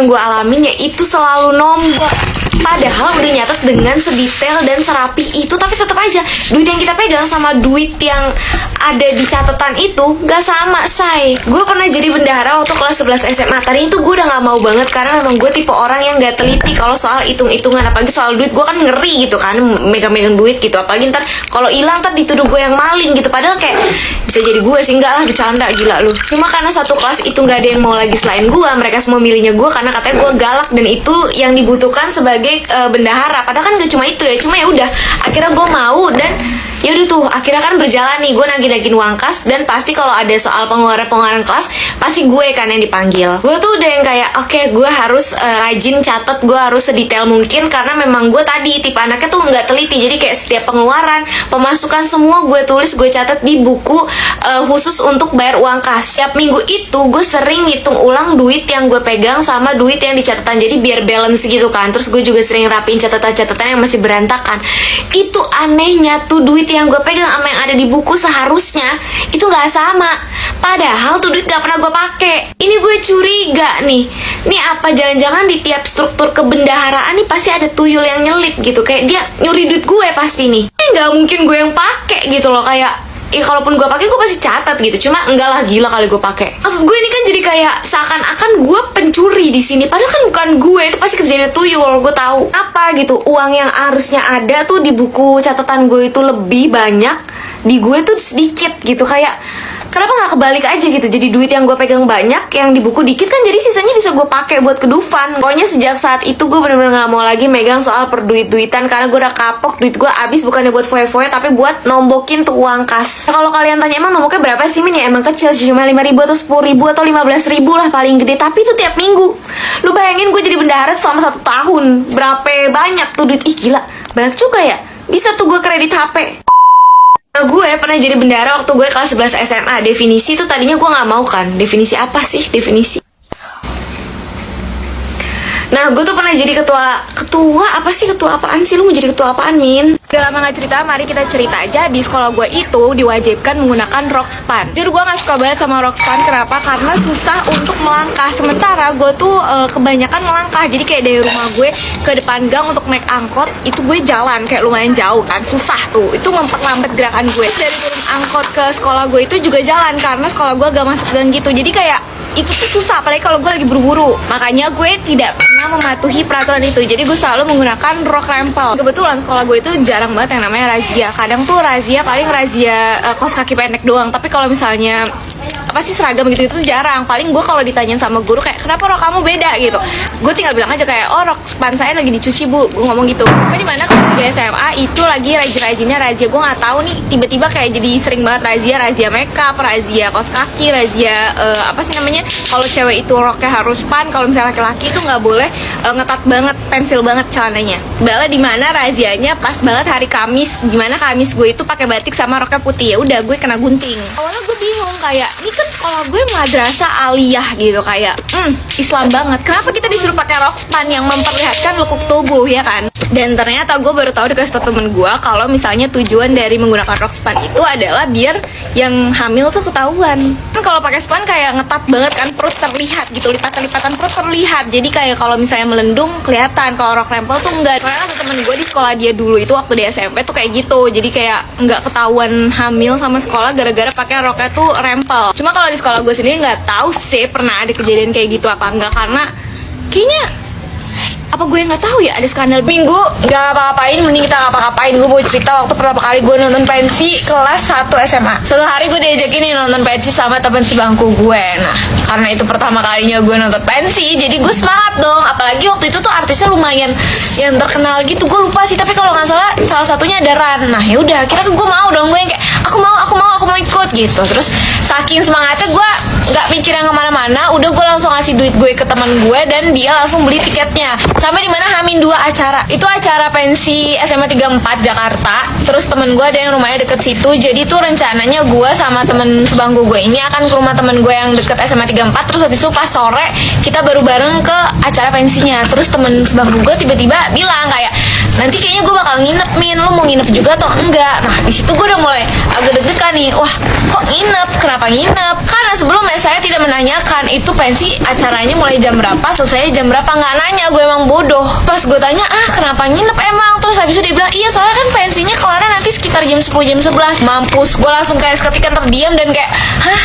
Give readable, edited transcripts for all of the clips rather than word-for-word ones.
yang gue alamin yaitu selalu nombok. Padahal udah nyatet dengan sedetail dan serapih itu, tapi tetap aja duit yang kita pegang sama duit yang ada di catatan itu gak sama, say. Gue pernah jadi bendahara waktu kelas 11 SMA. Tadi itu gue udah gak mau banget karena memang gue tipe orang yang gak teliti kalau soal hitung-hitungan, apalagi soal duit. Gue kan ngeri gitu kan, megang-megang duit gitu, apalagi ntar kalau hilang ntar dituduh gue yang maling gitu. Padahal kayak bisa jadi gue sih, enggak lah, bercanda, gila lu. Cuma karena satu kelas itu gak ada yang mau lagi selain gue, mereka semua milihnya gue karena katanya gue galak dan itu yang dibutuhkan sebagai bendahara. Padahal kan gak cuma itu ya, cuma ya udah akhirnya gue mau. Dan ya udah tuh akhirnya kan berjalan nih, gue nagih-nagihin uang kas. Dan pasti kalau ada soal pengeluaran kelas pasti gue kan yang dipanggil. Gue tuh udah yang kayak oke, gue harus rajin catet, gue harus sedetail mungkin karena memang gue tadi tipe anaknya tuh nggak teliti. Jadi kayak setiap pengeluaran, pemasukan semua gue tulis, gue catet di buku khusus untuk bayar uang kas. Tiap minggu itu gue sering ngitung ulang duit yang gue pegang sama duit yang di catatan, jadi biar balance gitu kan. Terus gue juga sering rapiin catatan-catatan yang masih berantakan. Itu anehnya tuh, duit yang gue pegang sama yang ada di buku seharusnya itu nggak sama. Padahal tuh duit gak pernah gue pakai. Ini gue curiga nih apa jangan-jangan di tiap struktur kebendaharaan nih pasti ada tuyul yang nyelip gitu, kayak dia nyuri duit gue pasti nih. Nggak mungkin gue yang pakai gitu loh, kayak kalaupun gue pakai gue pasti catat gitu. Cuma enggak lah, gila kali gue pakai. Maksud gue ini kan jadi kayak seakan-akan gue pencuri di sini, padahal kan bukan gue, itu pasti kerjanya tuyul. Gue tahu apa gitu, uang yang harusnya ada tuh di buku catatan gue itu lebih banyak, di gue tuh sedikit gitu. Kayak kenapa nggak kebalik aja gitu, jadi duit yang gue pegang banyak, yang di buku dikit kan, jadi sisanya bisa gue pakai buat ke Dufan. Pokoknya sejak saat itu gue bener-bener nggak mau lagi megang soal perduit-duitan karena gue udah kapok. Duit gue habis bukannya buat foya-foya tapi buat nombokin tuh uang kas. Nah, kalau kalian tanya emang nomboknya berapa sih, Min? Ya emang kecil sih, cuma 5.000 atau 10.000 atau 15.000 lah paling gede, tapi itu tiap minggu. Lu bayangin gue jadi bendahara selama 1 tahun, berapa banyak tuh duit. Ih gila, banyak juga ya. Bisa tuh gue kredit HP. Nah, gue pernah jadi bendahara waktu gue kelas 11 SMA. Definisi tuh tadinya gue gak mau kan. Definisi apa sih definisi? Nah, gue tuh pernah jadi ketua apa sih, ketua apaan sih? Lu mau jadi ketua apaan, Min? Udah lama gak cerita, mari kita cerita aja. Di sekolah gue itu diwajibkan menggunakan rok span. Jujur gue gak suka banget sama rok span. Kenapa? Karena susah untuk melangkah. Sementara gue tuh kebanyakan melangkah. Jadi kayak dari rumah gue ke depan gang untuk naik angkot, itu gue jalan kayak lumayan jauh kan. Susah tuh, itu memperlambat gerakan gue. Dari turun angkot ke sekolah gue itu juga jalan, karena sekolah gue gak masuk gang gitu. Jadi kayak itu tuh susah, apalagi kalau gue lagi buru-buru. Makanya gue tidak pernah mematuhi peraturan itu. Jadi gue selalu menggunakan rok rempel. Kebetulan sekolah gue itu jarang banget yang namanya razia. Kadang tuh razia paling razia kaos kaki pendek doang. Tapi kalau misalnya apa sih seragam gitu itu jarang. Paling gue kalau ditanyain sama guru kayak kenapa rok kamu beda gitu, gue tinggal bilang aja kayak oh rok span saya lagi dicuci bu, gue ngomong gitu. Tapi dimana kalau di SMA itu lagi rajin-rajinnya razia. Gue nggak tahu nih tiba-tiba kayak jadi sering banget razia makeup, razia kaos kaki, razia apa sih namanya, kalau cewek itu roknya harus span, kalau misalnya laki-laki itu nggak boleh ngetat banget, pensil banget celananya. Bala dimana razianya pas banget hari Kamis, dimana Kamis gue itu pakai batik sama roknya putih. Ya udah gue kena gunting. Awalnya gue bingung kayak ini kan sekolah gue madrasah aliyah gitu, kayak Islam banget, kenapa kita disuruh pakai rok span yang memperlihatkan lekuk tubuh ya kan. Dan ternyata gue baru tahu dikasih tau temen gue kalau misalnya tujuan dari menggunakan rok span itu adalah biar yang hamil tuh ketahuan. Kan kalau pakai span kayak ngetat banget kan, perut terlihat gitu, lipatan-lipatan perut terlihat. Jadi kayak kalau misalnya melendung kelihatan. Kalau rok rempel tuh enggak. Karena ada temen gue di sekolah dia dulu itu waktu di SMP tuh kayak gitu. Jadi kayak nggak ketahuan hamil sama sekolah gara-gara pakai roknya tuh rempel. Cuma kalau di sekolah gue sendiri nggak tahu sih pernah ada kejadian kayak gitu apa enggak, karena kayaknya apa gue nggak tahu ya ada skandal. Minggu nggak apa-apain, mending kita ngapa-ngapain. Gue mau cerita waktu pertama kali gue nonton pensi kelas 1 SMA. Suatu hari gue diajakin nih nonton pensi sama teman sebangku gue. Nah karena itu pertama kalinya gue nonton pensi, jadi gue semangat dong. Apalagi waktu itu tuh artisnya lumayan yang terkenal gitu. Gue lupa sih, tapi kalau nggak salah satunya ada Ran. Nah ya udah, kira gue mau dong, gue yang kayak aku mau ikut gitu. Terus saking semangatnya gue nggak mikir yang kemana-mana, udah gue langsung ngasih duit gue ke teman gue dan dia langsung beli tiketnya. Sampai dimana H-2 acara. Itu acara pensi SMA 34 Jakarta. Terus temen gue ada yang rumahnya deket situ. Jadi tuh rencananya gue sama temen sebangku gue ini akan ke rumah temen gue yang deket SMA 34. Terus habis itu pas sore kita baru bareng ke acara pensinya. Terus temen sebangku gue tiba-tiba bilang kayak nanti kayaknya gue bakal nginep, Min, lo mau nginep juga atau enggak? Nah di situ gue udah mulai agak deg-degan nih, wah kok nginep, kenapa nginep? Karena sebelumnya saya tidak menanyakan itu pensi acaranya mulai jam berapa, selesai jam berapa, nggak nanya, gue emang bodoh. Pas gue tanya, kenapa nginep emang? Terus habis itu dia bilang, iya soalnya kan pensinya kelarnya nanti sekitar jam 10, jam 11. Mampus, gue langsung kayak seketika terdiam dan kayak, hah?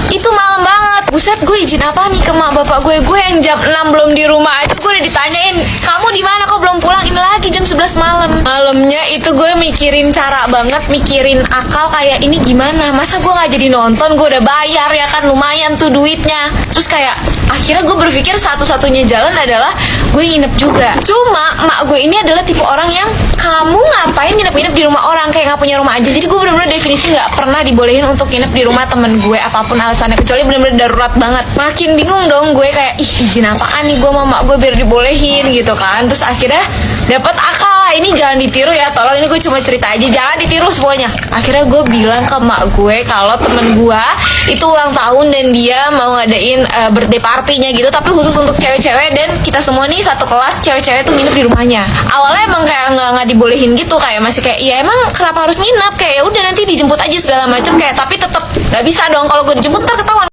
Itu malam banget. Buset, gue izin apa nih ke mak bapak gue yang jam 6 belum di rumah aja gue udah ditanyain, kamu di mana kok belum pulang, ini lagi jam 11 malam. Malamnya itu gue mikirin cara banget, mikirin akal kayak ini gimana, masa gue nggak jadi nonton, gue udah bayar ya kan, lumayan tuh duitnya. Terus kayak akhirnya gue berpikir satu-satunya jalan adalah gue nginep juga. Cuma mak gue ini adalah tipe orang yang, kamu ngapain nginep-nginep di rumah orang, kayak nggak punya rumah aja. Jadi gue bener-bener definisi nggak pernah dibolehin untuk nginep di rumah temen gue apapun alasannya, kecuali bener-bener darurat banget. Makin bingung dong gue kayak, ih izin apaan nih gue sama mak gue biar dibolehin gitu kan. Terus akhirnya dapat akal lah, ini jangan ditiru ya, tolong, ini gue cuma cerita aja, jangan ditiru semuanya. Akhirnya gue bilang ke mak gue kalau temen gue itu ulang tahun dan dia mau ngadain birthday party-nya gitu, tapi khusus untuk cewek-cewek, dan kita semua nih satu kelas cewek-cewek tuh nginep di rumahnya. Awalnya emang kayak nggak dibolehin gitu, kayak masih kayak, iya emang kenapa harus nginep, kayak ya udah nanti dijemput aja segala macem, kayak tapi tetap nggak bisa dong, kalau gue dijemput ntar ketahuan